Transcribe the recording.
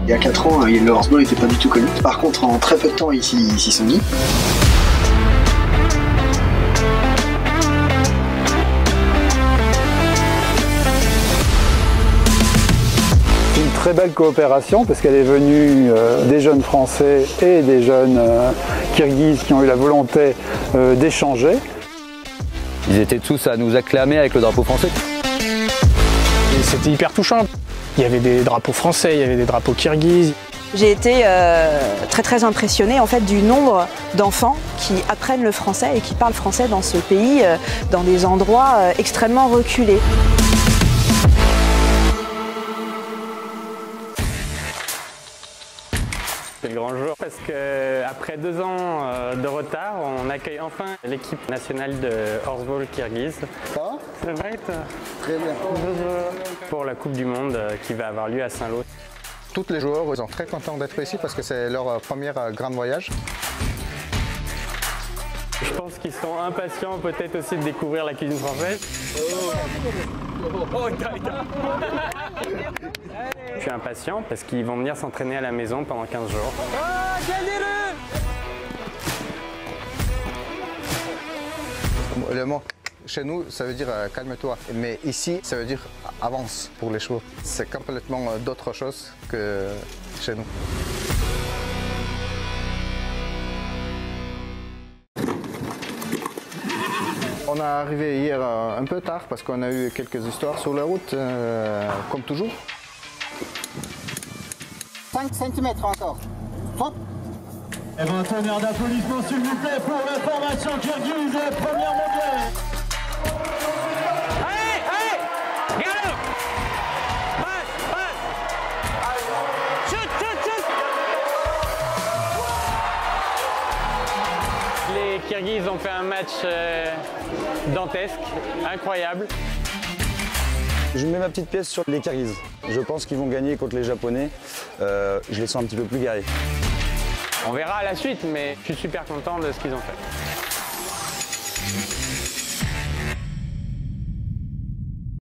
Il y a 4 ans, le horseball n'était pas du tout connu. Par contre, en très peu de temps, ils s'y sont mis. Une très belle coopération parce qu'elle est venue des jeunes Français et des jeunes Kirghizes qui ont eu la volonté d'échanger. Ils étaient tous à nous acclamer avec le drapeau français. C'était hyper touchant. Il y avait des drapeaux français, il y avait des drapeaux kirghizes. J'ai été très impressionnée en fait du nombre d'enfants qui apprennent le français et qui parlent français dans ce pays, dans des endroits extrêmement reculés. C'est le grand jour parce qu'après 2 ans de retard, on accueille enfin l'équipe nationale de horseball kirghize. Ça va? Ça va et toi? Très bien. Pour la Coupe du Monde qui va avoir lieu à Saint-Lô. Tous les joueurs ils sont très contents d'être ici parce que c'est leur premier grand voyage. Je pense qu'ils sont impatients peut-être aussi de découvrir la cuisine française. Je suis impatient parce qu'ils vont venir s'entraîner à la maison pendant 15 jours. Le mot chez nous, ça veut dire calme-toi, mais ici, ça veut dire avance pour les chevaux. C'est complètement d'autre chose que chez nous. On est arrivé hier un peu tard parce qu'on a eu quelques histoires sur la route, comme toujours. 5 cm encore. Hop. Eh bien, un tonnerre d'applaudissements s'il vous plaît pour la formation kirghize, première mondiale. Allez, allez, galop. Passe. Chut. Les Kirghizes ont fait un match dantesque, incroyable. Je mets ma petite pièce sur les Kirghizes. Je pense qu'ils vont gagner contre les Japonais. Je les sens un petit peu plus guerriers. On verra à la suite, mais je suis super content de ce qu'ils ont fait.